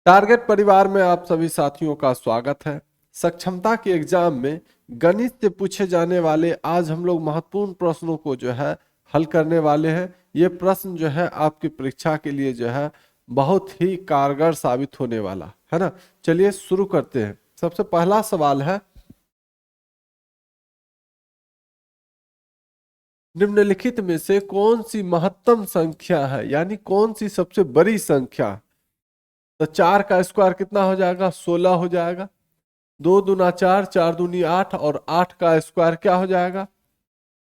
Target परिवार में आप सभी साथियों का स्वागत है। सक्षमता के एग्जाम में गणित से पूछे जाने वाले आज हम लोग महत्वपूर्ण प्रश्नों को जो है हल करने वाले हैं। ये प्रश्न जो है आपकी परीक्षा के लिए जो है बहुत ही कारगर साबित होने वाला है ना। चलिए शुरू करते हैं। सबसे पहला सवाल है, निम्नलिखित में से कौन सी महत्तम संख्या है, यानी कौन सी सबसे बड़ी संख्या। तो 4 का स्क्वायर कितना हो जाएगा, 16 हो जाएगा। 2 दूना 4, 4 दूनी 8 और 8 का स्क्वायर क्या हो जाएगा,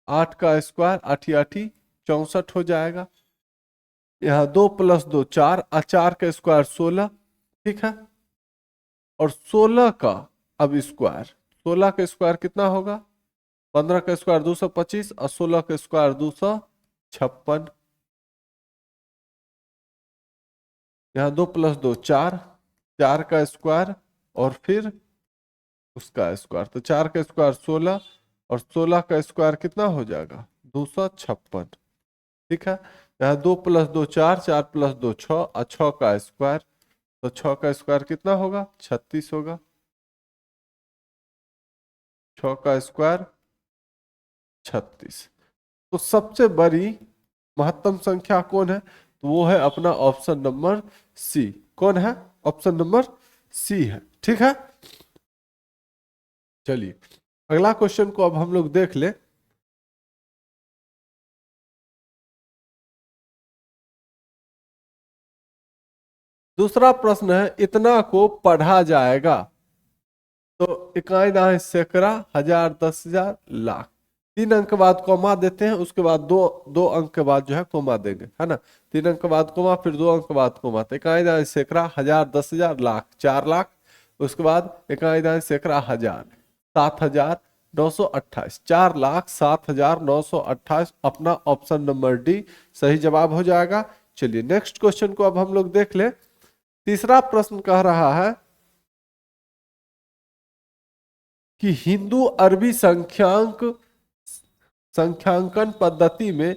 8 का स्क्वायर 8 8 64 हो जाएगा। यहाँ 2 + 2 4 और 4 का स्क्वायर 16, ठीक है। और 16 का अब स्क्वायर, 16 का स्क्वायर कितना होगा, 15 का स्क्वायर 225 और 16 का स्क्वायर 256। यहाँ 2 + 2 4, 4 का स्क्वायर और फिर उसका स्क्वायर, तो 4 का स्क्वायर 16 और 16 का स्क्वायर कितना हो जाएगा, 256, ठीक है। यहाँ 2 + 2 4, 4 + 2 6 और 6 का स्क्वायर, तो 6 का स्क्वायर कितना होगा, 36 होगा। 6 का स्क्वायर 36। तो सबसे बड़ी महत्तम संख्या कौन है, तो वो है अपना ऑप्शन नंबर सी। कौन है, ऑप्शन नंबर सी है, ठीक है। चलिए अगला क्वेश्चन को अब हम लोग देख ले। दूसरा प्रश्न है, इतना को पढ़ा जाएगा। तो इकाई दाएं सैकड़ा, हजार, 10,000, लाख। 3 अंक के बाद कॉमा देते हैं, उसके बाद दो अंक के बाद जो है कॉमा देंगे, है ना। 3 अंक के बाद कॉमा, फिर 2 अंक के बाद कॉमा। तो इकाई दाएं सैकड़ा, हजार, 10,000, लाख, 4 लाख। उसके बाद इकाई दाएं सैकड़ा, हजार, 7,928, 4,07,928 अपना ऑप्शन नंबर डी सही जवाब हो जाएगा। चलिए नेक्स्ट क्वेश्चन को अब हम लोग देख ले। तीसरा प्रश्न कह रहा है कि हिंदू अरबी संख्यांकन पद्धति में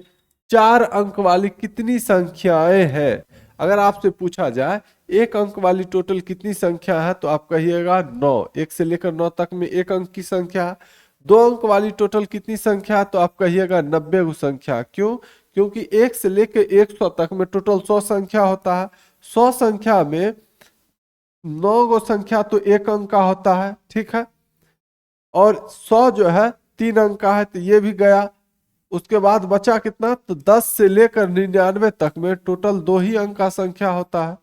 4 अंक वाली कितनी संख्याएं हैं। अगर आपसे पूछा जाए 1 अंक वाली टोटल कितनी संख्या है, तो आप कहिएगा 9। 1 से लेकर 9 तक में 1 अंक की संख्या है। 2 अंक वाली टोटल कितनी संख्या है, तो आप कहिएगा 90 गो संख्या। क्यों, क्योंकि 1 से लेकर 100 तक में टोटल 100 संख्या होता है। 100 संख्या में 9 गो संख्या तो 1 अंक का होता है, ठीक है। और 100 जो है 3 अंक का है, तो ये भी गया। उसके बाद बचा कितना, तो 10 से लेकर 99 तक में टोटल 2 ही अंक का संख्या होता है,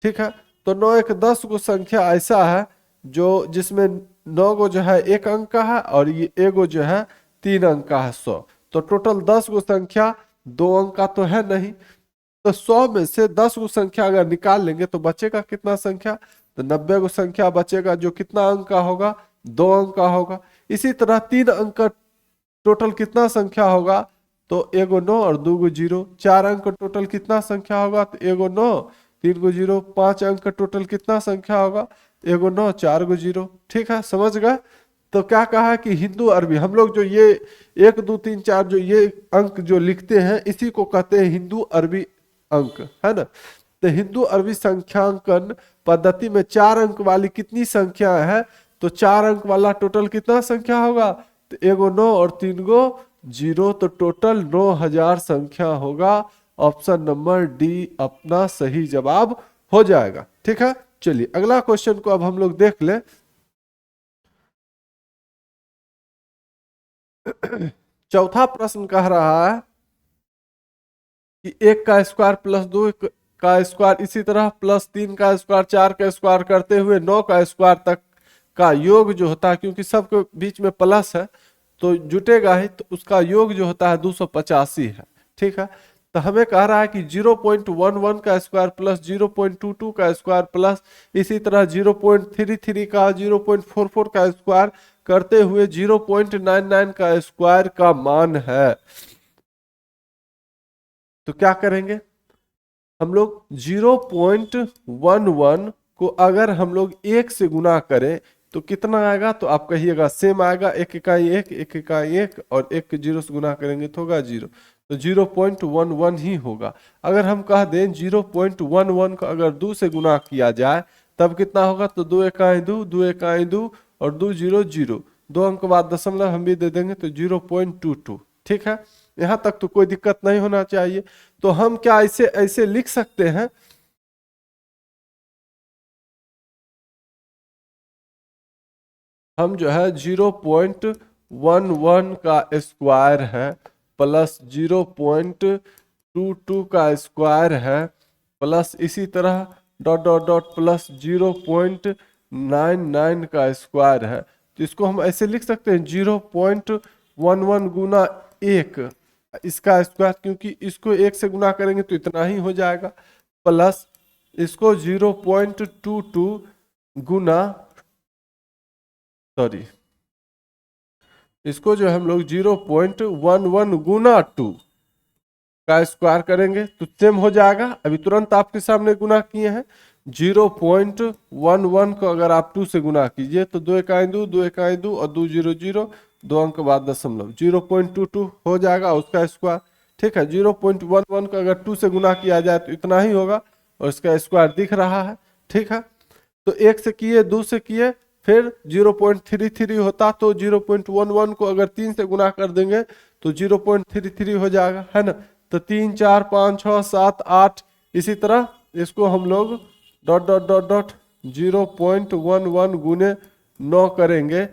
ठीक है। तो 9 1 10 गो संख्या ऐसा है जो जिसमें 9 गो जो है 1 अंक का है और ये एगो जो है 3 अंक का है, 100। तो टोटल 10 गो संख्या 2 अंक का तो है नहीं। तो 100 में से 10 गो संख्या अगर निकाल लेंगे तो बचेगा कितना संख्या, तो 90 गो संख्या बचेगा, जो कितना अंक का होगा, 2 अंक का होगा। इसी तरह 3 अंक का टोटल कितना संख्या होगा, तो एगो 9 और 2 गो 0। 4 अंक का टोटल कितना संख्या होगा, तो एगो 9 3 गो 0। 5 अंक का टोटल कितना संख्या होगा, एगो 9 4 गो 0, ठीक है, समझ गए। तो क्या कहा कि हिंदू अरबी, हम लोग जो ये 1 2 3 4 जो ये अंक जो लिखते हैं, इसी को कहते हैं हिंदू अरबी अंक, है ना। तो हिंदू अरबी संख्यांकन पद्धति में 4 अंक वाली कितनी संख्या है, तो 4 अंक वाला टोटल कितना संख्या होगा, तो एगो 9 और 3 गो 0, तो टोटल 9,000 संख्या होगा। ऑप्शन नंबर डी अपना सही जवाब हो जाएगा, ठीक है। चलिए अगला क्वेश्चन को अब हम लोग देख ले। चौथा प्रश्न कह रहा है कि 1 का स्क्वायर प्लस 2 का स्क्वायर, इसी तरह +3 का स्क्वायर, 4 का स्क्वायर करते हुए 9 का स्क्वायर तक का योग जो होता है, क्योंकि सबके बीच में प्लस है तो जुटेगा ही, तो उसका योग जो होता है 285 है, ठीक है। तो हमें कह रहा है कि 0.11 का स्क्वायर प्लस 0.22 का स्क्वायर प्लस इसी तरह 0.33 का, 0.44 का स्क्वायर करते हुए 0.99 का स्क्वायर का मान है। तो क्या करेंगे हम लोग, 0.11 को अगर हम लोग 1 से गुना करें तो कितना आएगा, तो आप कहिएगा सेम आएगा, 1 इकाई 1, 1 इकाई 1 और 1 के 0 से गुना करेंगे तो होगा 0, तो 0.11 ही होगा। अगर हम कह दें 0.11 को अगर 2 से गुना किया जाए तब कितना होगा, तो 2 इकाई 2, 2 इकाई 2 और 2 0 0, 2 अंक बाद दशमलव हम भी दे देंगे तो 0.22। ठीक है, यहाँ तक तो कोई दिक्कत नहीं होना चाहिए। तो हम क्या इसे ऐसे लिख सकते हैं, हम जो है 0.11 का स्क्वायर है प्लस 0.22 का स्क्वायर है प्लस इसी तरह डॉट डॉट डॉट प्लस 0.99 का स्क्वायर है। तो इसको हम ऐसे लिख सकते हैं 0.11 गुना 1 इसका स्क्वायर, क्योंकि इसको 1 से गुना करेंगे तो इतना ही हो जाएगा, प्लस इसको 0.22 गुना, सॉरी, इसको जो हम लोग 0.11 गुना 2 का स्क्वायर करेंगे तो सेम हो जाएगा। अभी तुरंत आपके सामने गुना किए हैं, 0.11 को अगर आप 2 से गुना कीजिए तो 2 इकाई 2, 2 इकाई 2 और 2 0 0, 2 अंक बाद दशमलव, 0.22 हो जाएगा उसका स्क्वायर। ठीक है, 0.11 को अगर 2 से गुना किया जाए तो इतना ही होगा और इसका स्क्वायर दिख रहा है। ठीक है, तो 1 से किए, 2 से किए, फिर 0.33 होता तो 0.11 को अगर 3 से गुना कर देंगे तो 0.33 हो जाएगा, है ना। तो 3 4 5 6 7 8 इसी तरह इसको हम लोग डॉट डॉट डॉट डॉट 0.11 गुने 9 करेंगे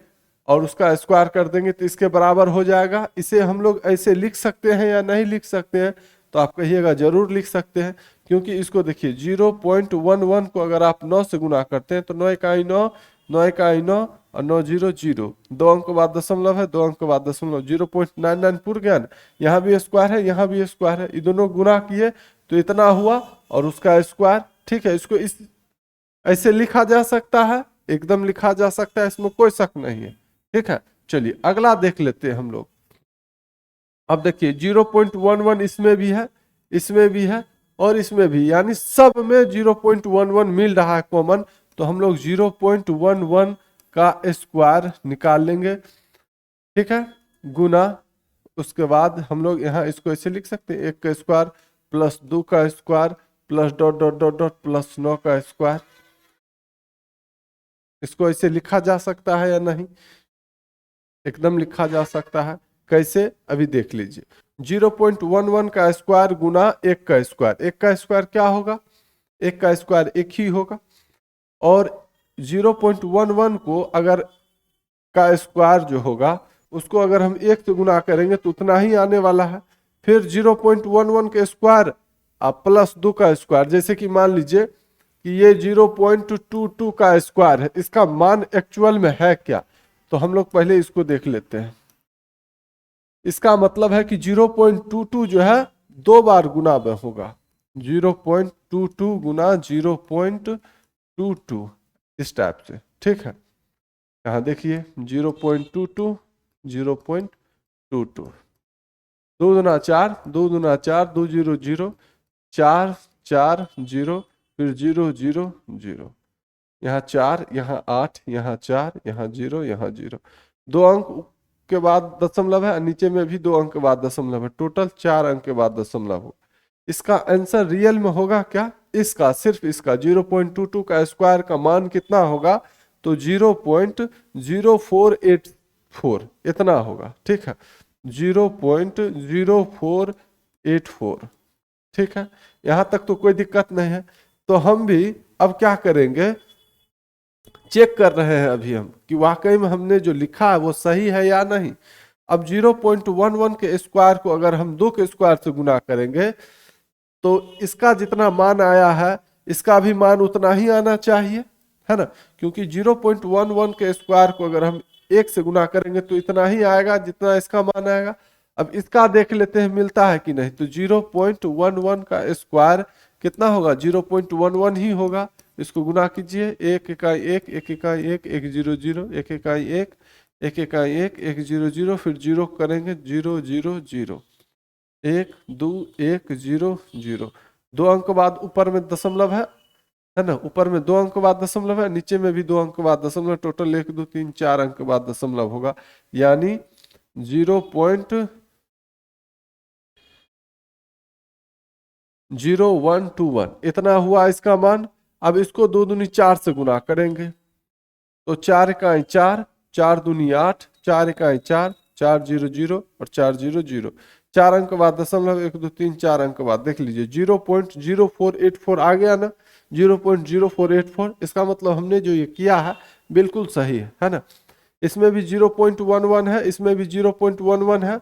और उसका स्क्वायर कर देंगे तो इसके बराबर हो जाएगा। इसे हम लोग ऐसे लिख सकते हैं या नहीं लिख सकते हैं, तो आप कहिएगा जरूर लिख सकते हैं, क्योंकि इसको देखिए 0.11 को अगर आप 9 से गुना करते हैं तो 9 इकाई 9, 9 इकाई 9 और 9 0 0, 2 अंक बाद दशमलव है, 2 अंक बाद दशमलव, 0.99 पूर गया ना। यहाँ भी स्क्वायर है, यहाँ भी स्क्वायर है, ये दोनों गुना किए तो इतना हुआ और उसका स्क्वायर। ठीक है, इसको इस ऐसे लिखा जा सकता है, एकदम लिखा जा सकता है, इसमें कोई शक नहीं है। ठीक है, चलिए अगला देख लेते हैं हम लोग। अब देखिए 0.11 इसमें भी है, इसमें भी है और इसमें भी, यानी सब में 0.11 मिल रहा है कॉमन, तो हम लोग 0.11 का स्क्वायर निकाल लेंगे। ठीक है, गुना, उसके बाद हम लोग यहाँ इसको ऐसे लिख सकते हैं 1 का स्क्वायर प्लस 2 का square plus dot dot dot dot plus 9 का स्क्वायर। इसको ऐसे लिखा जा सकता है या नहीं, एकदम लिखा जा सकता है। कैसे, अभी देख लीजिए। 0.11 का स्क्वायर गुना 1 का स्क्वायर, 1 का स्क्वायर क्या होगा, 1 का स्क्वायर 1 ही होगा, और 0.11 को अगर का स्क्वायर जो होगा उसको अगर हम 1 से गुना करेंगे तो उतना ही आने वाला है। फिर 0.11 के स्क्वायर प्लस 2 का स्क्वायर, जैसे कि मान लीजिए कि ये 0.22 का स्क्वायर है, इसका मान एक्चुअल में है क्या, तो हम लोग पहले इसको देख लेते हैं। इसका मतलब है कि 0.22 जो है 2 बार गुना में होगा, 0.22 गुना 0.22 इस टाइप से। ठीक है, यहाँ देखिए 0.22 0.22, 2 दूना 4, 2 दूना 4, 2 0 0, 4 4 0, फिर 0 0 0, यहाँ 4, यहाँ 8, यहाँ 4, यहाँ 0, यहाँ 0, 2 अंक के बाद दशमलव है, नीचे में भी 2 अंक के बाद दशमलव है, टोटल 4 अंक के बाद दशमलव हो। इसका आंसर रियल में होगा क्या, इसका सिर्फ इसका 0.22 का स्क्वायर का मान कितना होगा, तो 0.0484 इतना होगा। ठीक है, 0.0484। ठीक है, यहां तक तो कोई दिक्कत नहीं है। तो हम भी अब क्या करेंगे, चेक कर रहे हैं अभी हम कि वाकई में हमने जो लिखा है वो सही है या नहीं। अब 0.11 के स्क्वायर को अगर हम 2 के स्क्वायर से गुना करेंगे तो इसका जितना मान आया है इसका भी मान उतना ही आना चाहिए, है ना, क्योंकि 0.11 के स्क्वायर को अगर हम 1 से गुना करेंगे तो इतना ही आएगा जितना इसका मान आएगा। अब इसका देख लेते हैं मिलता है कि नहीं, तो 0.11 का स्क्वायर कितना होगा, 0.11 ही होगा। इसको गुना कीजिए, 1 इकाई 1, 1 इकाई 1, 1 0 0, 1 इकाई 1, 1 इकाई 1, 1 0 0, फिर 0 करेंगे 0 0 0, 1 2 1 0 0, 2 अंक बाद ऊपर में दशमलव है ना, ऊपर में 2 अंक बाद दशमलव है, नीचे में भी 2 अंक बाद दशमलव, टोटल 1 2 3 4 अंक बाद दशमलव होगा, यानी 0.0121 इतना हुआ इसका मान। अब इसको 2 दूनी 4 से गुना करेंगे तो 4 इकाई 4, 4 दूनी 8, 4 इकाई 4, 4 0 0 और 4 0 0। 4 अंक के बाद दशमलव 1 2 3 4 अंक के बाद देख लीजिए 0.0484 आ गया ना, 0.0484। इसका मतलब हमने जो ये किया है बिल्कुल सही है ना। इसमें भी 0.11 है, इसमें भी 0.11 है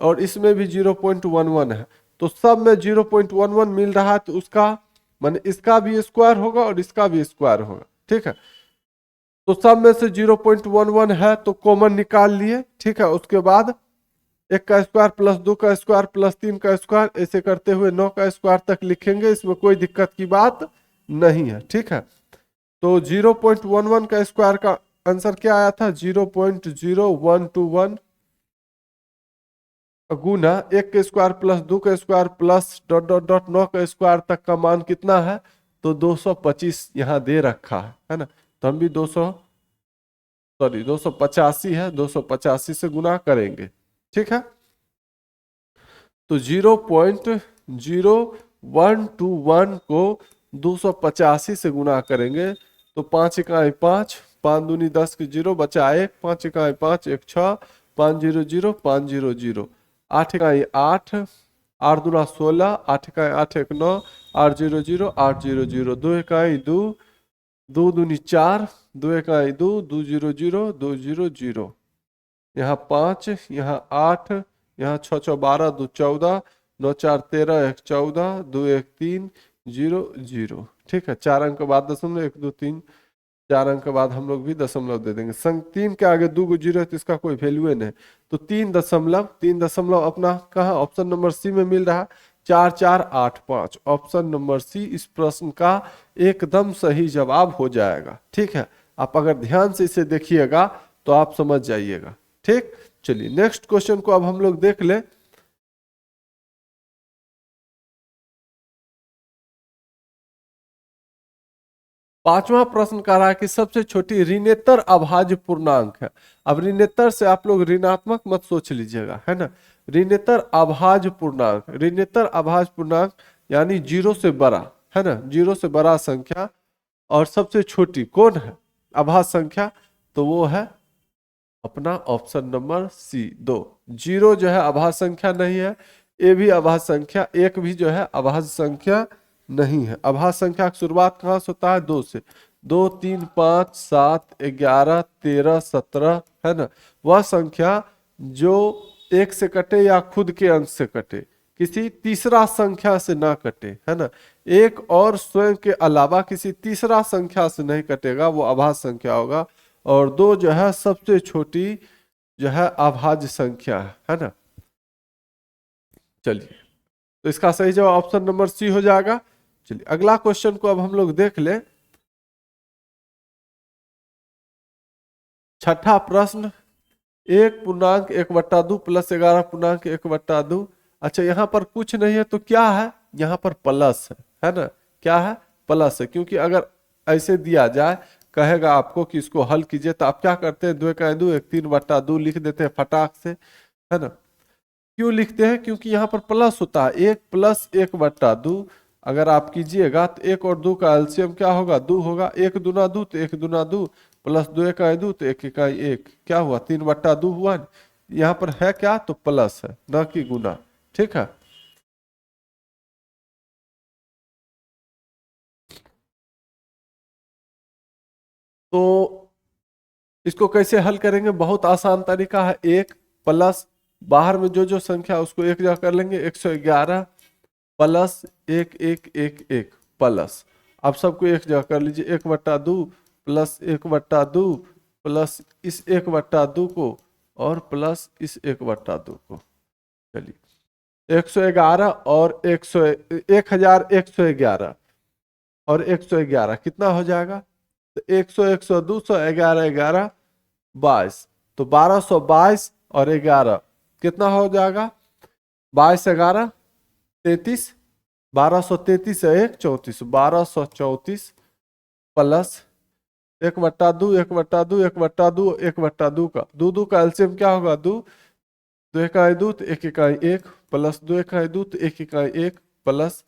और इसमें भी 0.11 है, तो सब में 0.11 मिल रहा है, तो उसका माने इसका भी स्क्वायर होगा और इसका भी स्क्वायर होगा, ठीक है। तो सब में से 0.11 है तो कॉमन निकाल लिए, ठीक है। उसके बाद 1 का स्क्वायर प्लस 2 का स्क्वायर प्लस 3 का स्क्वायर ऐसे करते हुए 9 का स्क्वायर तक लिखेंगे, इसमें कोई दिक्कत की बात नहीं है, ठीक है। तो 0.11 का स्क्वायर का आंसर क्या आया था, 0.0121 गुना 1 के स्क्वायर प्लस 2 का square plus dot dot dot 9 का स्क्वायर तक का मान कितना है, तो 225 यहाँ दे रखा है ना। तो हम भी 285 है, 285 से गुना करेंगे, ठीक है। तो 0.0121 को 285 से गुना करेंगे तो 5 इकाई 5, 5 दूनी 10 के 0 बचा 1, 5 इकाई 5 1 6, 5 0 0 5 0 0, 8 इकाई 8, 8 दूना 16, 8 इकाई 8 1 9, 8 0 0 8 0 0, 2 इकाई 2, 2 दूनी 4, 2 इकाई 2, 2 0 0 2 0 0, यहाँ 5, यहाँ 8, यहाँ 6 6 12, 2 14, 9 4 13, 1 14, 2 1 3 0 0, ठीक है। 4 अंक के बाद दशमलव 1 2 3, 4 अंक के बाद हम लोग भी दशमलव दे देंगे। संग 3 के आगे 2 को 0 है तो इसका कोई वैल्यू नहीं, तो 3 दशमलव अपना कहाँ ऑप्शन नंबर सी में मिल रहा है, 4485। ऑप्शन नंबर सी इस प्रश्न का एकदम सही जवाब हो जाएगा, ठीक है। आप अगर ध्यान से इसे देखिएगा तो आप समझ जाइएगा, ठीक। चलिए नेक्स्ट क्वेश्चन को अब हम लोग देख ले। पांचवा प्रश्न कह रहा है कि सबसे छोटी ऋणेतर अभाज्य पूर्णांक है। अब ऋणेतर से आप लोग ऋणात्मक मत सोच लीजिएगा, है ना। ऋणेतर अभाज्य पूर्णांक, ऋणेतर अभाज्य पूर्णांक यानी 0 से बड़ा, है ना, 0 से बड़ा संख्या। और सबसे छोटी कौन है अभाज्य संख्या, तो वो है अपना ऑप्शन नंबर सी 2। 0 जो है अभाज्य संख्या नहीं है, ए भी अभाज्य संख्या, 1 भी जो है अभाज्य संख्या नहीं है। अभाज्य संख्या की शुरुआत कहाँ से होता है, 2 से। 2 3 5 7 11 13 17, है ना। वह संख्या जो 1 से कटे या खुद के अंक से कटे, किसी तीसरा संख्या से ना कटे, है ना। एक और स्वयं के अलावा किसी तीसरा संख्या से नहीं कटेगा, वो अभाज्य संख्या होगा। और 2 जो है सबसे छोटी जो है अभाज्य संख्या है ना। चलिए तो इसका सही जवाब ऑप्शन नंबर सी हो जाएगा। चलिए अगला क्वेश्चन को अब हम लोग देख ले। छठा प्रश्न, 1.1/2 प्लस 11.1/2। अच्छा यहाँ पर कुछ नहीं है तो क्या है, यहाँ पर प्लस है ना। क्या है, प्लस है, क्योंकि अगर ऐसे दिया जाए, कहेगा आपको कि इसको हल कीजिए, तो आप क्या करते हैं, 2 का 2 1 3/2 लिख देते हैं फटाक से, है ना। क्यों लिखते हैं, क्योंकि यहाँ पर प्लस होता है, 1 + 1/2। अगर आप कीजिएगा तो 1 और 2 का एलसीएम क्या होगा, 2 होगा। 1 दूना 2 तो 1 दूना 2 प्लस 2 इकाई 2 तो 1 इकाई 1, क्या हुआ, 3/2 हुआ। यहाँ पर है क्या, तो प्लस है, न कि गुना, ठीक है। तो इसको कैसे हल करेंगे, बहुत आसान तरीका है। 1 प्लस बाहर में जो जो संख्या है उसको एक जगह कर लेंगे, 111 प्लस 1 1 1 1 प्लस, आप सबको एक जगह कर लीजिए, 1/2 प्लस 1/2 प्लस इस 1/2 को और प्लस इस 1/2 को। चलिए 111 और 1111 और 111 कितना हो जाएगा, तो 100 100 200 11 11 22, तो 1222 और 11 कितना हो जाएगा, 22 11 33, 1233 है 1 34, 1234 प्लस 1/2 1/2 1/2 1/2 का 2 2 का एलसीएम क्या होगा, 2 2 इकाई 2 तो 1 इकाई 1 प्लस 2 इकाई 2 तो 1 इकाई 1 प्लस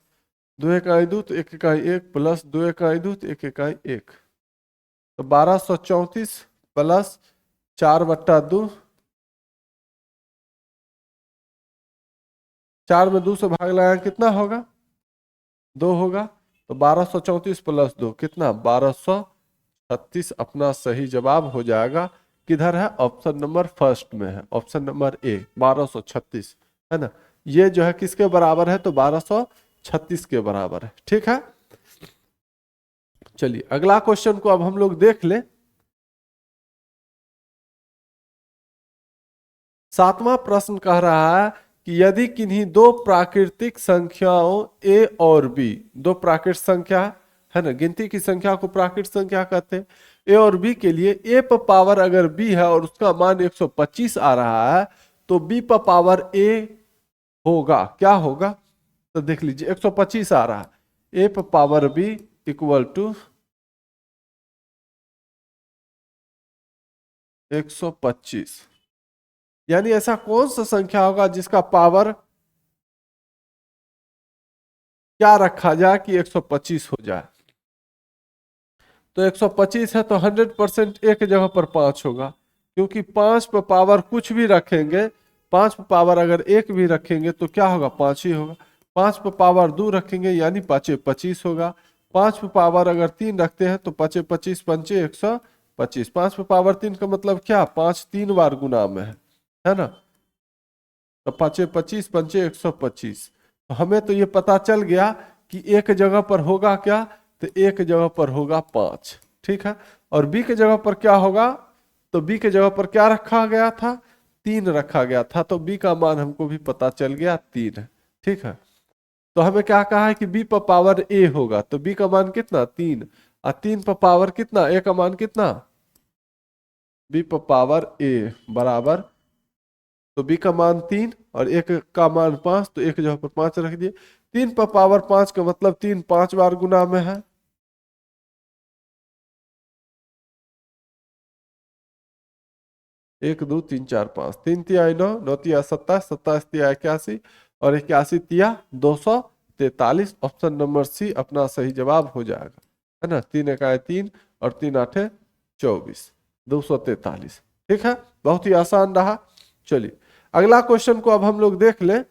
दो इकाई दो तो एक इकाई एक, प्लस दो इकाई दो तो एक इकाई एक, तो 1234 प्लस 4/2, 4 में 2 से भाग लगाया कितना होगा, 2 होगा। तो 1234 प्लस 2 कितना, 1236 अपना सही जवाब हो जाएगा। किधर है, ऑप्शन नंबर फर्स्ट में है, ऑप्शन नंबर ए 1236 है ना। ये जो है किसके बराबर है, तो 1236 के बराबर है। ठीक है, चलिए अगला क्वेश्चन को अब हम लोग देख ले। 7वां प्रश्न कह रहा है कि यदि किन्हीं दो प्राकृतिक संख्याओं a और b, दो प्राकृतिक संख्या है ना, गिनती की संख्या को प्राकृतिक संख्या कहते हैं, a और b के लिए a पर पावर अगर b है और उसका मान 125 आ रहा है, तो b पर पावर a होगा, क्या होगा, तो देख लीजिए 125 आ रहा है, a पर पावर b इक्वल टू 125, यानी ऐसा कौन सा संख्या होगा जिसका पावर क्या रखा जाए कि 125 हो जाए। तो 125 है तो 100% एक जगह पर 5 होगा, क्योंकि 5 पर पावर कुछ भी रखेंगे, 5 पर पावर अगर एक भी रखेंगे तो क्या होगा, 5 ही होगा। 5 पर पावर 2 रखेंगे यानी 5 25 होगा। 5 पर पावर अगर 3 रखते हैं तो 5 25 पंचे 125। 5 पर पावर 3 का मतलब क्या, 5 3 बार गुना में है ना, तो 5 25 पंचे 125। तो हमें तो ये पता चल गया कि एक जगह पर होगा क्या, तो एक जगह पर होगा 5। ठीक है, और बी के जगह पर क्या होगा, तो बी के जगह पर क्या रखा गया था, 3 रखा गया था, तो बी का मान हमको भी पता चल गया 3 है। ठीक है, तो हमें क्या कहा है कि बी पर पावर ए होगा, तो बी का मान कितना, 3, और 3 पर पावर कितना, ए का मान कितना, बी पर पावर ए बराबर, तो बी का मान 3 और एक का मान 5, तो एक जगह पर 5 रख दिए। 3 पर पावर 5 का मतलब 3 5 बार गुना में है, एक दो तीन चार पाँच, 3 तिया 9, 9 तिया 27, 27 तिया 81 और 81 तिया 243। ऑप्शन नंबर सी अपना सही जवाब हो जाएगा, है ना। 3 इकाई 3 और 3 आठे 24, 243। ठीक है, बहुत ही आसान रहा। चलिए अगला क्वेश्चन को अब हम लोग देख लें।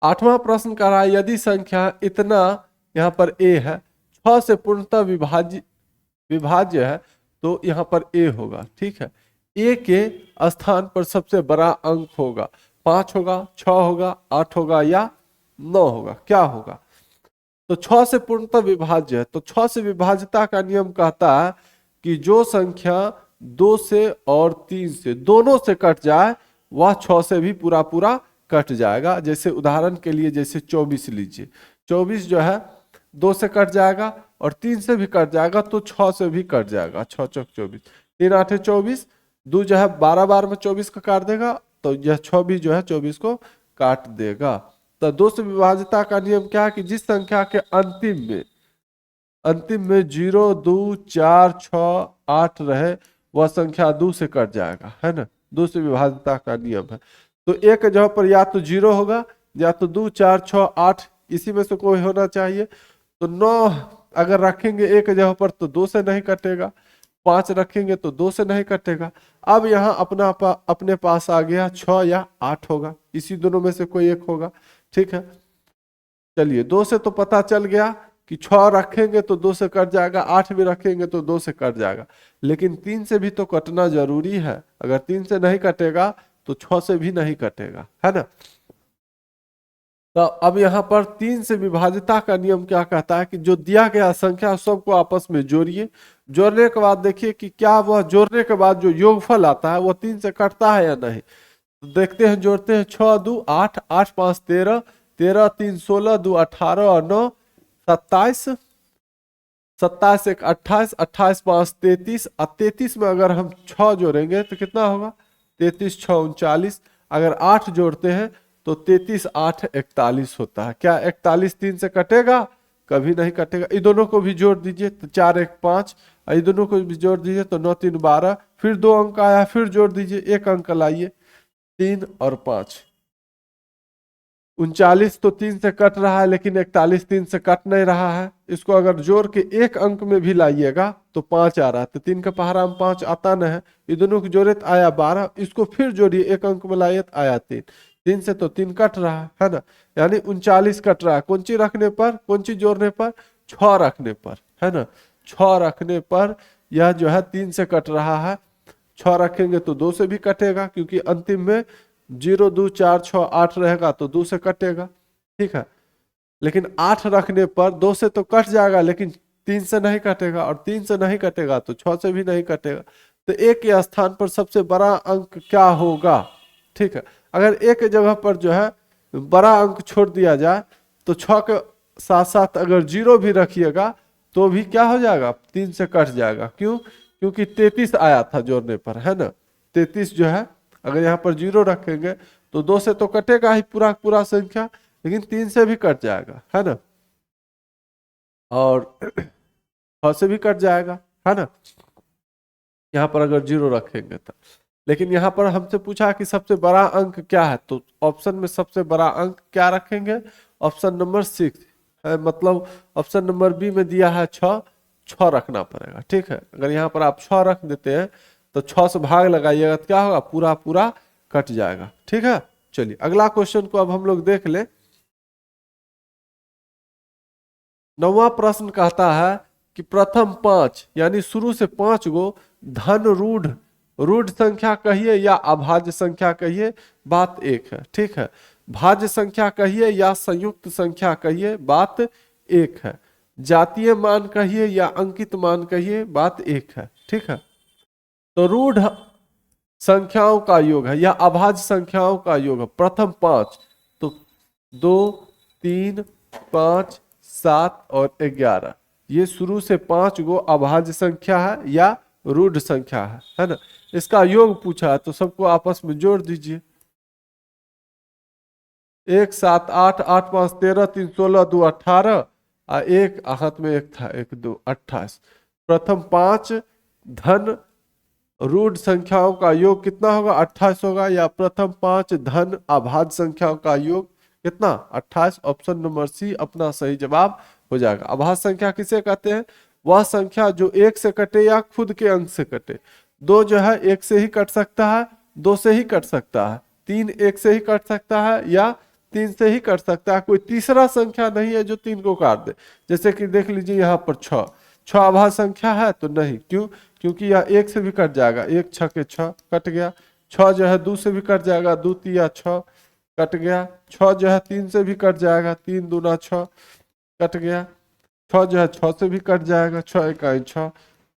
8वां प्रश्न कह रहा है यदि संख्या इतना, यहाँ पर a है, 6 से पूर्णतः विभाज्य है, तो यहाँ पर a होगा। ठीक है, a के स्थान पर सबसे बड़ा अंक होगा, 5 होगा, 6 होगा, 8 होगा या 9 होगा, क्या होगा। तो 6 से पूर्णतः विभाज्य है, तो 6 से विभाज्यता का नियम कहता है कि जो संख्या 2 से और 3 से दोनों से कट जाए वह 6 से भी पूरा पूरा कट जाएगा। जैसे उदाहरण के लिए जैसे 24 लीजिए, 24 जो है 2 से कट जाएगा और 3 से भी कट जाएगा, तो 6 से भी कट जाएगा, 6 चौक 24, 3 आठे 24, 2 जो है 12 बार में 24 को काट देगा, तो यह 6 भी जो है 24 को काट देगा। तो 2 से विभाज्यता का नियम क्या है कि जिस संख्या के अंतिम में 0 2 4 6 8 रहे वह संख्या 2 से कट जाएगा, है ना। 2 से विभाज्यता का नियम है, तो एक जगह पर या तो 0 होगा या तो 2 4 6 8 इसी में से कोई होना चाहिए। तो 9 अगर रखेंगे एक जगह पर तो 2 से नहीं कटेगा, 5 रखेंगे तो 2 से नहीं कटेगा। अब यहाँ अपने पास आ गया 6 या 8 होगा, इसी दोनों में से कोई एक होगा। ठीक है, चलिए 2 से तो पता चल गया कि 6 रखेंगे तो 2 से कट जाएगा, 8 भी रखेंगे तो 2 से कट जाएगा, लेकिन 3 से भी तो कटना जरूरी है। अगर 3 से नहीं कटेगा तो 6 से भी नहीं कटेगा, है ना। तो अब यहाँ पर 3 से विभाज्यता का नियम क्या कहता है कि जो दिया गया संख्या सबको आपस में जोड़िए, जोड़ने के बाद देखिए कि क्या वह जोड़ने के बाद जो योगफल आता है वो 3 से कटता है या नहीं। तो देखते हैं, जोड़ते हैं, 6 2 8, 8 5 13, 13 3 16, 2 18 और 9 27, 27 1 28, 28 5 33, और 33 में अगर हम 6 जोड़ेंगे तो कितना होगा, 33 6 39। अगर 8 जोड़ते हैं तो 33 8 41 होता है। क्या 41 3 से कटेगा, कभी नहीं कटेगा। इन दोनों को भी जोड़ दीजिए तो 4 1 5, इन दोनों को भी जोड़ दीजिए तो 9 3 12, फिर 2 अंक आया, फिर जोड़ दीजिए, 1 अंक लाइए 3 और 5। 39 तो 3 से कट रहा है, लेकिन 41 3 से कट नहीं रहा है। इसको अगर जोड़ के एक अंक में भी लाइएगा तो 5 आ रहा है, तो 3 का पहाड़ा में 5 आता न है। ये दोनों को जोड़े तो आया 12, इसको फिर जोड़िए एक अंक में लाइए तो आया 3। 3 से तो 3 कट रहा है ना, यानी 39 कट रहा है। कौन चीज रखने पर, कौन चीज जोड़ने पर, 6 रखने पर, है ना। 6 रखने पर यह जो है 3 से कट रहा है। 6 रखेंगे तो 2 से भी कटेगा, क्योंकि अंतिम में 0 2 4 6 8 रहेगा तो 2 से कटेगा, ठीक है। लेकिन 8 रखने पर 2 से तो कट जाएगा, लेकिन 3 से नहीं कटेगा, और 3 से नहीं कटेगा तो 6 से भी नहीं कटेगा। तो एक के स्थान पर सबसे बड़ा अंक क्या होगा, ठीक है। अगर एक जगह पर जो है बड़ा अंक छोड़ दिया जाए तो 6 के साथ साथ अगर 0 भी रखिएगा तो भी क्या हो जाएगा, 3 से कट जाएगा। क्यों, क्योंकि 33 आया था जोड़ने पर, है ना। 33 जो है अगर यहाँ पर 0 रखेंगे तो 2 से तो कटेगा ही पूरा पूरा संख्या, लेकिन 3 से भी कट जाएगा, है ना, और 6 से भी कट जाएगा, है ना, यहाँ पर अगर 0 रखेंगे तो। लेकिन यहाँ पर हमसे पूछा कि सबसे बड़ा अंक क्या है, तो ऑप्शन में सबसे बड़ा अंक क्या रखेंगे, ऑप्शन नंबर 6 है। मतलब ऑप्शन नंबर बी में दिया है 6, 6 रखना पड़ेगा, ठीक है। अगर यहाँ पर आप 6 रख देते हैं तो 6 से भाग लगाइएगा तो क्या होगा, पूरा पूरा कट जाएगा, ठीक है। चलिए अगला क्वेश्चन को अब हम लोग देख ले। 9वां प्रश्न कहता है कि प्रथम 5 यानी शुरू से 5 गो धन रूढ़ रूढ़ संख्या कहिए या अभाज्य संख्या कहिए, बात एक है, ठीक है। भाज्य संख्या कहिए या संयुक्त संख्या कहिए, बात एक है। जातीय मान कहिए या अंकित मान कहिए, बात एक है, ठीक है। तो रूढ़ संख्याओं का योग है या अभाज्य संख्याओं का योग है प्रथम 5, तो 2 3 5 7 और 11, ये शुरू से 5 गो अभाज्य संख्या है या रूढ़ संख्या है ना। इसका योग पूछा है तो सबको आपस में जोड़ दीजिए। 1 7 8 8 5 13 3 16 2 18 और एक हाथ में एक था 1 2 28। प्रथम 5 धन रूढ़ संख्याओं का योग कितना होगा, 28 होगा, या प्रथम 5 धन अभाज्य संख्याओं का योग कितना, 28। ऑप्शन नंबर सी अपना सही जवाब हो जाएगा। अभाज्य संख्या किसे कहते हैं, वह संख्या जो 1 से कटे या खुद के अंक से कटे। 2 जो है 1 से ही कट सकता है, 2 से ही कट सकता है। 3 1 से ही कट सकता है या 3 से ही कट सकता है। कोई तीसरा संख्या नहीं है जो 3 को काट दे। जैसे कि देख लीजिए यहाँ पर 6 अभाज्य संख्या है तो नहीं, क्यों, क्योंकि यह 1 से भी कट जाएगा, 1 6 के 6 कट गया। 6 जो है 2 से भी कट जाएगा, 2 3 6 कट गया। 6 जो है 3 से भी कट जाएगा, 3 2 6 कट गया। 6 जो है 6 से भी कट जाएगा, 6 1 6।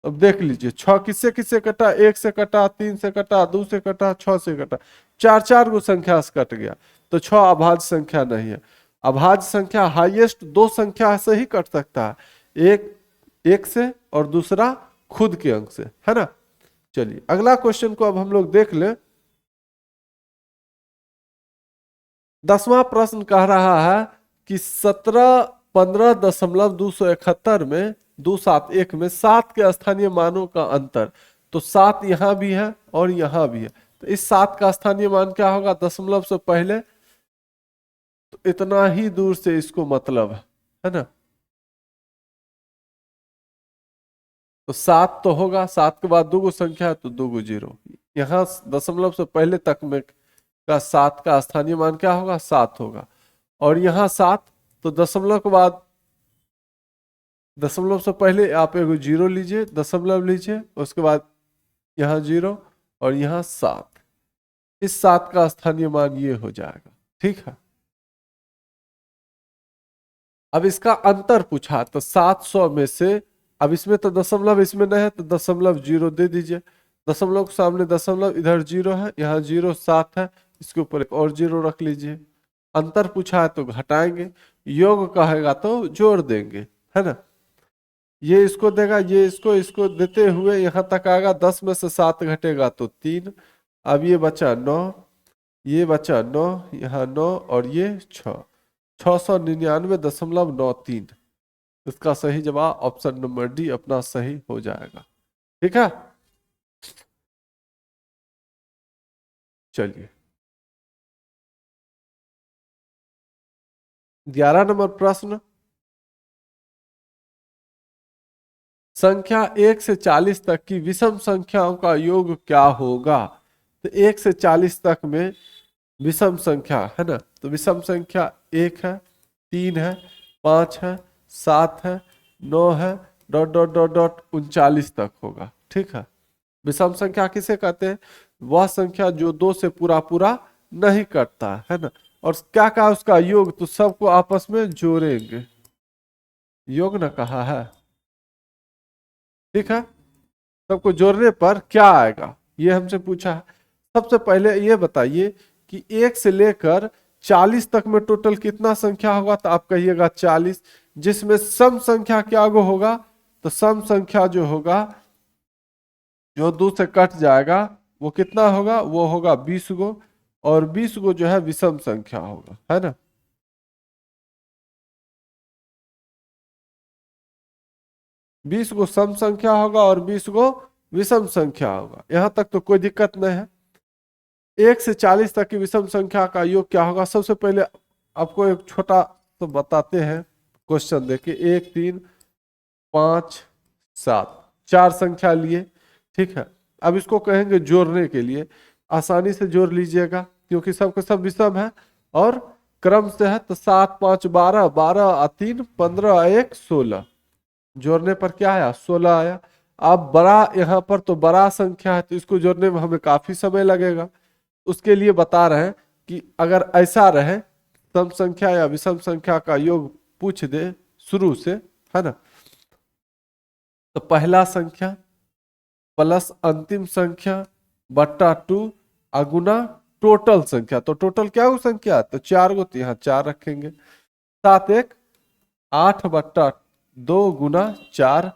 अब देख लीजिए 6 किससे किससे कटा, 1 से कटा, 3 से कटा, 2 से कटा, 6 से कटा, 4 गो संख्या से कट गया। तो 6 अभाज्य संख्या नहीं है। अभाज्य संख्या हाईएस्ट 2 संख्या से ही कट सकता है, एक 1 से और दूसरा खुद के अंक से, है ना। चलिए अगला क्वेश्चन को अब हम लोग देख ले। 10वां प्रश्न कह रहा है कि 17 15.271 में 271 में 7 के स्थानीय मानों का अंतर। तो 7 यहां भी है और यहां भी है, तो इस 7 का स्थानीय मान क्या होगा, दशमलव से पहले, तो इतना ही दूर से इसको मतलब है ना। तो 7 तो होगा, 7 के बाद 2 गो संख्या है तो 2 गो 0। यहाँ दशमलव से पहले तक में का 7 का स्थानीय मान क्या होगा, 7 होगा। और यहाँ 7, तो दशमलव के बाद, दशमलव से पहले आप एगो 0 लीजिए, दशमलव लीजिए, उसके बाद यहाँ 0 और यहाँ 7। इस 7 का स्थानीय मान ये हो जाएगा, ठीक है। अब इसका अंतर पूछा तो 700 में से, अब इसमें तो दशमलव इसमें नहीं है तो दशमलव 0 दे दीजिए। दशमलव के सामने दशमलव, इधर 0 है, यहाँ 0 7 है, इसके ऊपर एक और 0 रख लीजिए। अंतर पूछा है तो घटाएंगे, योग कहेगा तो जोड़ देंगे, है ना। ये इसको देगा, ये इसको देते हुए यहाँ तक आएगा। 10 में से 7 घटेगा तो 3। अब ये बचा 9, ये बचा 9, यहाँ 9 और ये 6, 699.93। इसका सही जवाब ऑप्शन नंबर डी अपना सही हो जाएगा, ठीक है। चलिए 11 नंबर प्रश्न, संख्या 1 से 40 तक की विषम संख्याओं का योग क्या होगा? तो 1 से 40 तक में विषम संख्या है ना, तो विषम संख्या 1 है, 3 है, 5 है, 7 है, 9 है, डॉट डॉट डॉट डॉट 39 तक होगा। ठीक है, विषम संख्या किसे कहते हैं? वह संख्या जो 2 से पूरा पूरा नहीं कटता है ना। और क्या कहा उसका योग? तो सबको आपस में जोड़ेंगे, योग न कहा है। ठीक है, सबको जोड़ने पर क्या आएगा ये हमसे पूछा है। सबसे पहले ये बताइए कि 1 से लेकर 40 तक में टोटल कितना संख्या होगा? तो आप कहिएगा 40, जिसमें सम संख्या क्या गो होगा? तो सम संख्या जो होगा, जो 2 से कट जाएगा, वो कितना होगा? वो होगा 20 गो, और 20 गो जो है विषम संख्या होगा, है ना। 20 गो सम संख्या होगा और 20 गो विषम संख्या होगा। यहां तक तो कोई दिक्कत नहीं है। 1 से 40 तक की विषम संख्या का योग क्या होगा? सबसे पहले आपको एक छोटा तो बताते हैं, क्वेश्चन देखिए। 1 3 5 7, 4 संख्या लिए। ठीक है, अब इसको कहेंगे जोड़ने के लिए। आसानी से जोड़ लीजिएगा क्योंकि सबके सब विषम है और क्रम से है। तो 7 5 12, 12 और 3 15, 1 16। जोड़ने पर क्या आया? 16 आया। अब बड़ा, यहाँ पर तो बड़ा संख्या है तो इसको जोड़ने में हमें काफी समय लगेगा। उसके लिए बता रहे हैं कि अगर ऐसा रहे, सम संख्या या विषम संख्या का योग पूछ दे शुरू से, है ना, तो पहला संख्या प्लस अंतिम संख्या बट्टा 2 अगुना टोटल संख्या। तो टोटल क्या हो संख्या? तो 4 गो, तो यहाँ 4 रखेंगे। 7 1 8 बट्टा 2 गुना 4,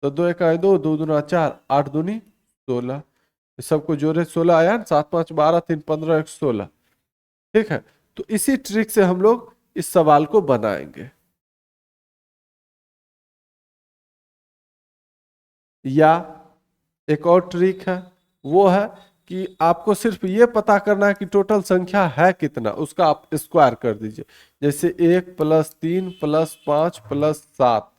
तो 2 1 2, 2 दूना 4, 8 दूनी 16। इस सबको जोड़े 16 आया ना। 7 5 12, 3 15, 1 16। ठीक है, तो इसी ट्रिक से हम लोग इस सवाल को बनाएंगे। या एक और ट्रिक है, वो है कि आपको सिर्फ ये पता करना है कि टोटल संख्या है कितना, उसका आप स्क्वायर कर दीजिए। जैसे 1 प्लस 3 प्लस 5 प्लस 7,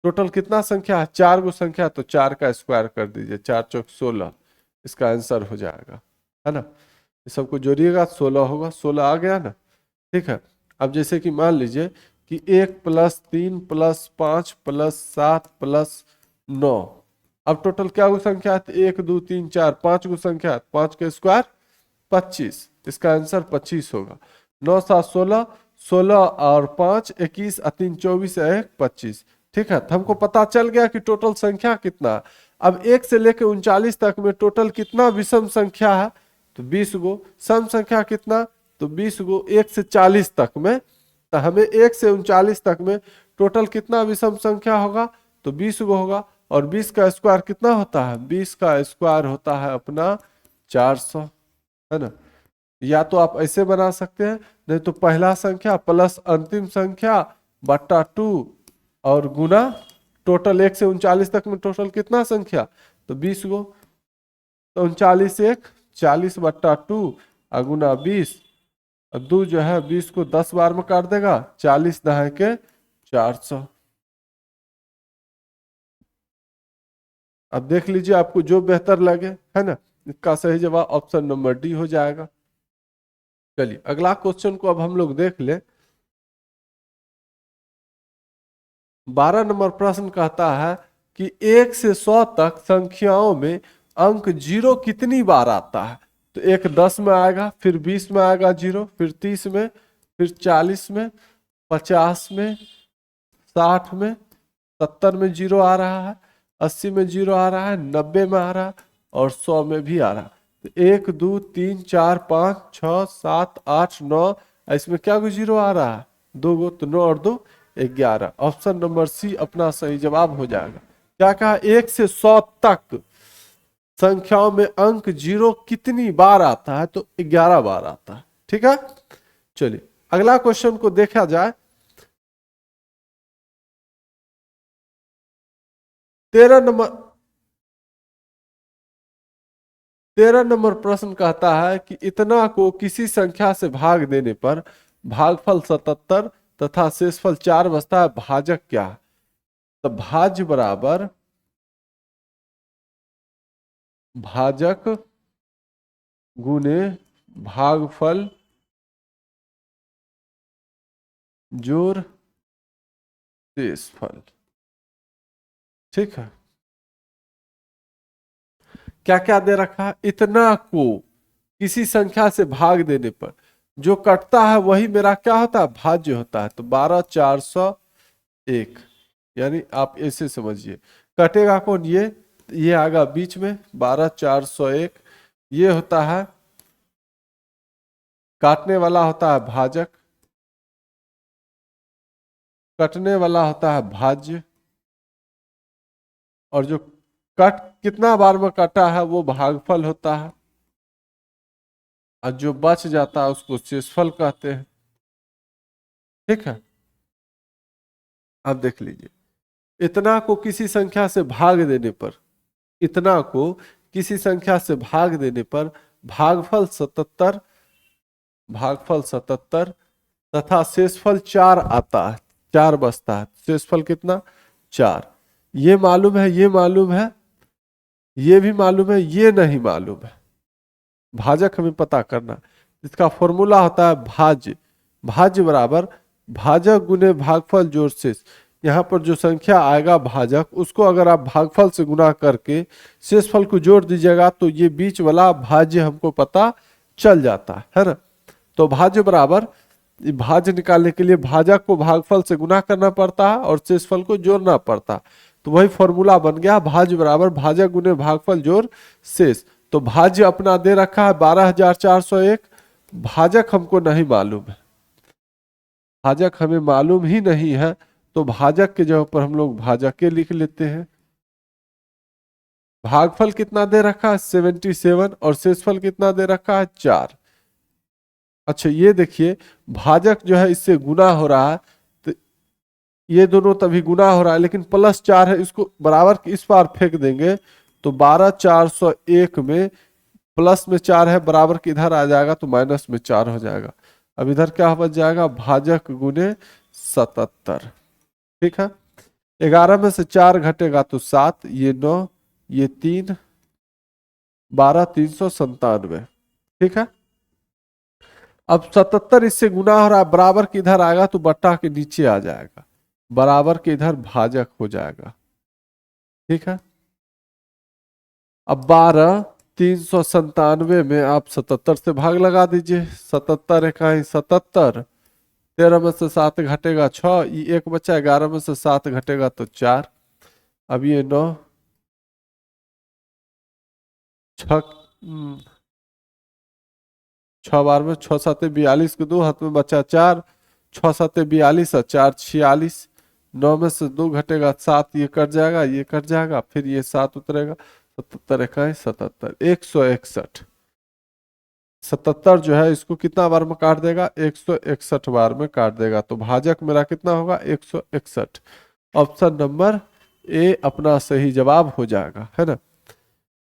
टोटल कितना संख्या है? 4 गो संख्या, तो 4 का स्क्वायर कर दीजिए। 4 चौक 16, इसका आंसर हो जाएगा, है ना। ये सबको जोड़िएगा, 16 होगा। 16 आ गया ना। ठीक है, अब जैसे कि मान लीजिए कि 1 प्लस 3 प्लस 5 प्लस 7 प्लस 9, अब टोटल क्या गो संख्या है? 1 2 3 4 5 गो संख्या है। 5 का स्क्वायर 25, इसका आंसर 25 होगा। 9 7 16, 16 और 5 21 और 3 24 और 1 25। ठीक है, तो हमको पता चल गया कि टोटल संख्या कितना है। अब 1 से लेकर 39 तक में टोटल कितना विषम संख्या है? तो 20 गो। सम संख्या कितना? तो 20 गो। 1 से 40 तक में, तो हमें 1 से 39 तक में टोटल कितना विषम संख्या होगा? तो 20 गो होगा। और 20 का स्क्वायर कितना होता है? 20 का स्क्वायर होता है अपना 400, है ना। या तो आप ऐसे बना सकते हैं, नहीं तो पहला संख्या प्लस अंतिम संख्या बट्टा 2 और गुना टोटल। 1 से 39 तक में टोटल कितना संख्या? तो 20 गो। तो 39 1 40 बट्टा 2 अगुना 20, और 2 जो है 20 को 10 बार में काट देगा। 40 दहाई के 400। अब देख लीजिए आपको जो बेहतर लगे, है ना। इसका सही जवाब ऑप्शन नंबर डी हो जाएगा। चलिए अगला क्वेश्चन को अब हम लोग देख ले। 12 नंबर प्रश्न कहता है कि 1 से 100 तक संख्याओं में अंक जीरो कितनी बार आता है? तो एक 10 में आएगा, फिर 20 में आएगा जीरो, फिर 30 में, फिर 40 में, 50 में, 60 में, 70 में जीरो आ रहा है, 80 में जीरो आ रहा है, 90 में आ रहा है और 100 में भी आ रहा है। तो 1 2 3 4 5 6 7 8 9, इसमें क्या को जीरो आ रहा है? 2 गो, तो 9 और 2 11। ऑप्शन नंबर सी अपना सही जवाब हो जाएगा। क्या कहा? 1 से 100 तक संख्याओं में अंक जीरो कितनी बार आता है? तो 11 बार आता है। ठीक है, चलिए अगला क्वेश्चन को देखा जाए। 13 नंबर 13 नंबर प्रश्न कहता है कि इतना को किसी संख्या से भाग देने पर भागफल 77 तथा शेषफल 4 बचता है, भाजक क्या है? तो भाज्य बराबर भाजक गुने भागफल जोड़ शेषफल। ठीक है, क्या क्या दे रखा है? इतना को किसी संख्या से भाग देने पर जो कटता है वही मेरा क्या होता है? भाज्य होता है। तो 12401, यानी आप ऐसे समझिए, कटेगा कौन? ये आएगा बीच में 12401, ये होता है काटने वाला होता है भाजक, कटने वाला होता है भाज्य, और जो कट कितना बार में कटा है वो भागफल होता है, और जो बच जाता है उसको शेषफल कहते हैं। ठीक है, अब देख लीजिए, इतना को किसी संख्या से भाग देने पर, इतना को किसी संख्या से भाग देने पर भागफल 77, भागफल 77 तथा शेषफल 4 आता है, 4 बचता है। शेषफल कितना? 4। ये मालूम है, ये मालूम है, ये भी मालूम है, ये नहीं मालूम है। भाजक हमें पता करना, इसका फॉर्मूला होता है भाज्य। भाज्य बराबर भाजक गुने भागफल जोड़ शेष। यहाँ पर जो संख्या आएगा भाजक, उसको अगर आप भागफल से गुना करके शेषफल को जोड़ दीजिएगा तो ये बीच वाला भाज्य हमको पता चल जाता है ना। तो भाज्य बराबर, भाज्य निकालने के लिए भाजक को भागफल से गुना करना पड़ता है और शेषफल को जोड़ना पड़ता है। तो वही फॉर्मूला बन गया, भाज्य बराबर भाजक गुने भागफल जोड़ शेष। तो भाज्य अपना दे रखा है 12401, भाजक हमको नहीं मालूम है, भाजक हमें मालूम ही नहीं है, तो भाजक के जगह पर हम लोग भाजक के लिख लेते हैं। भागफल कितना दे रखा है? 77, और शेषफल कितना दे रखा है? 4। अच्छा ये देखिए, भाजक जो है इससे गुना हो रहा है, तो ये दोनों तभी गुना हो रहा है, लेकिन +4 है, इसको बराबर के इस पार फेंक देंगे तो 12401 में प्लस में 4 है, बराबर के इधर आ जाएगा तो माइनस में 4 हो जाएगा। अब इधर क्या बच जाएगा? भाजक गुने 77। ठीक है, 11 में से 4 घटेगा तो 7, ये 9, ये 3, 12, 397। ठीक है, अब 77 इससे गुना हो रहा है, बराबर के इधर आएगा तो बट्टा के नीचे आ जाएगा, बराबर के इधर भाजक हो जाएगा। ठीक है, अब 12397 में आप 77 से भाग लगा दीजिए। 77 इकाई 77, 13 में से 7 घटेगा 6, ये 1 बचा, 11 में से 7 घटेगा तो 4। अब ये 9, 6, 6 बार में 6 7 42 के 2 हाथ में बचा 4, 6 7 42 और 4 46, 9 में से 2 घटेगा 7, ये कट जाएगा, ये कट जाएगा, फिर ये 7 उतरेगा। 77 इकाई 77, 161। 77 जो है इसको कितना बार में काट देगा? 161 बार में काट देगा। तो भाजक मेरा कितना होगा? 161। ऑप्शन नंबर ए अपना सही जवाब हो जाएगा, है ना।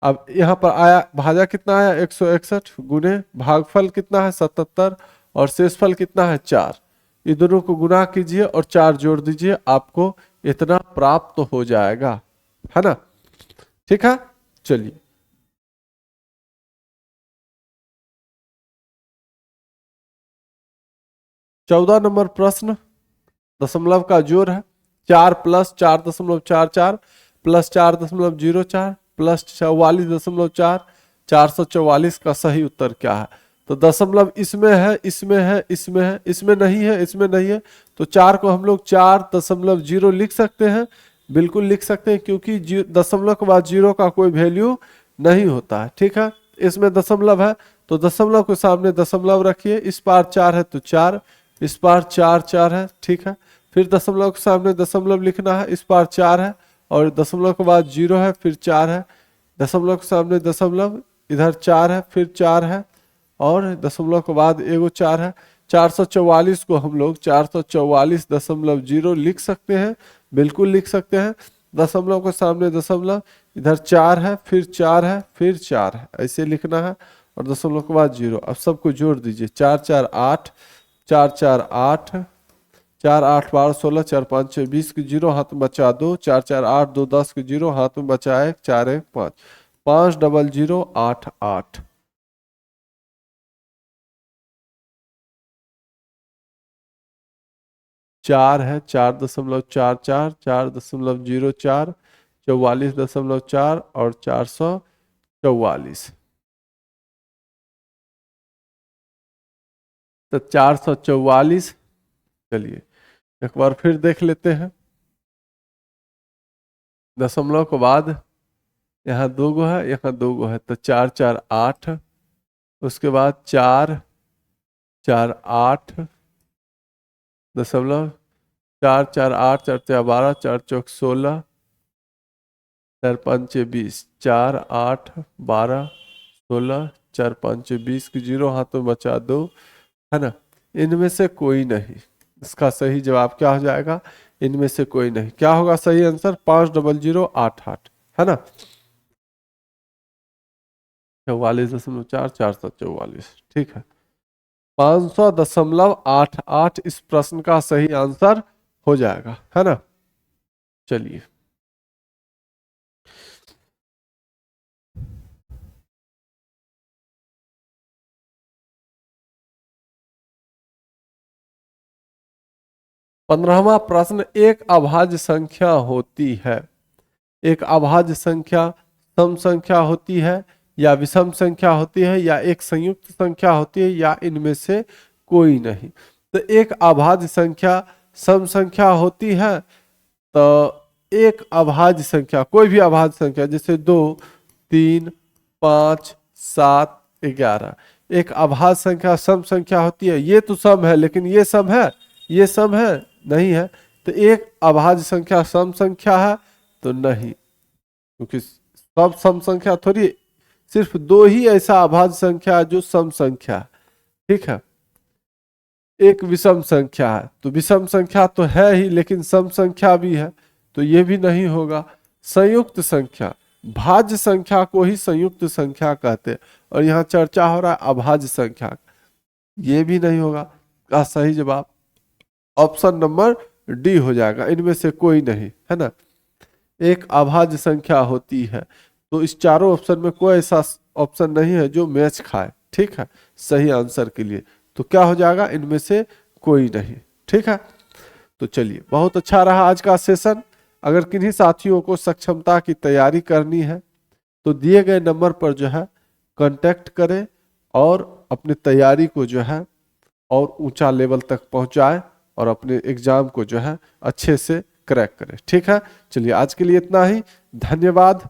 अब यहाँ पर आया भाजक कितना आया? 161 गुने भागफल कितना है? 77, और शेषफल कितना है? 4। ये दोनों को गुना कीजिए और 4 जोड़ दीजिए, आपको इतना प्राप्त हो जाएगा, है ना। ठीक है, चलिए 14 नंबर प्रश्न, दशमलव का जोड़ है। 4 + 4.44 + 4.04 + 44.4, 444 का सही उत्तर क्या है? तो दशमलव इसमें है, इसमें है, इसमें है, इसमें नहीं है, इसमें नहीं है, तो 4 को हम लोग 4.0 लिख सकते हैं, बिल्कुल लिख सकते हैं, क्योंकि दशमलव के बाद 0 का कोई वैल्यू नहीं होता है। ठीक है, इसमें दशमलव है तो दशमलव के सामने दशमलव रखिए, इस पार 4 है तो 4, इस पार 4 4 है। ठीक है, फिर दशमलव के सामने दशमलव लिखना है, इस पार 4 है और दशमलव के बाद 0 है, फिर 4 है, दशमलव के सामने दशमलव, इधर 4 है, फिर 4 है, और दशमलव के बाद एगो 4 है। 444 को हम लोग 444.0 लिख सकते हैं, बिल्कुल लिख सकते हैं। दशमलव के सामने दशमलव, इधर 4 है, फिर 4 है, फिर 4 है, ऐसे लिखना है, और दशमलव के बाद 0। अब सबको जोड़ दीजिए, 4 4 8, 4 4 8, 4 8 12 16, 4 5 6 20 के जीरो, हाथ में बचा 2, 4 4 8 2 10 के जीरो, हाथ में बचा 1, 4 1 5, 5 डबल 0 8 8। चार है, 4.44, 4.04, 44.4 और 444। तो 444, चलिए एक बार फिर देख लेते हैं। दशमलव के बाद यहाँ 2 गो है, यहाँ 2 गो है, तो 4 4 8, उसके बाद 4 4 8 दशमलव, 4 4 8, 4 4 12, 4 चौक 16, 4 5 20, 4 8 12 16, 4 5 20 की जीरो, हाथों में बचा 2, है ना। इनमें से कोई नहीं, इसका सही जवाब क्या हो जाएगा? इनमें से कोई नहीं। क्या होगा सही आंसर? 5 डबल 0 8 8, है ना। 44.4, 444, ठीक है। 500.88 इस प्रश्न का सही आंसर हो जाएगा, है ना। चलिए पंद्रहवा प्रश्न, एक अभाज्य संख्या होती है, एक अभाज्य संख्या सम संख्या होती है या विषम संख्या होती है या एक संयुक्त संख्या होती है या इनमें से कोई नहीं। तो एक अभाज्य संख्या सम संख्या होती है, तो एक अभाज्य संख्या, कोई भी अभाज्य संख्या जैसे 2 3 5 7 11, एक अभाज्य संख्या सम संख्या होती है। ये तो सम है, लेकिन ये सम है, ये सम है नहीं है। तो एक अभाज्य संख्या सम संख्या है तो नहीं, क्योंकि सब सम संख्या थोड़ी, सिर्फ 2 ही ऐसा अभाज्य संख्या है जो सम संख्या है, ठीक है। एक विषम संख्या है, तो विषम संख्या तो है ही, लेकिन सम संख्या भी है, तो ये भी नहीं होगा। संयुक्त संख्या, भाज्य संख्या को ही संयुक्त संख्या कहते हैं, और यहाँ चर्चा हो रहा है अभाज्य संख्या, ये भी नहीं होगा। का सही जवाब ऑप्शन नंबर डी हो जाएगा, इनमें से कोई नहीं, है ना। एक अभाज्य संख्या होती है, तो इस चारों ऑप्शन में कोई ऐसा ऑप्शन नहीं है जो मैच खाए, ठीक है, सही आंसर के लिए। तो क्या हो जाएगा? इनमें से कोई नहीं, ठीक है। तो चलिए, बहुत अच्छा रहा आज का सेशन। अगर किन्हीं साथियों को सक्षमता की तैयारी करनी है तो दिए गए नंबर पर जो है कांटेक्ट करें और अपनी तैयारी को जो है और ऊंचा लेवल तक पहुंचाएं और अपने एग्जाम को जो है अच्छे से क्रैक करें, ठीक है। चलिए आज के लिए इतना ही, धन्यवाद।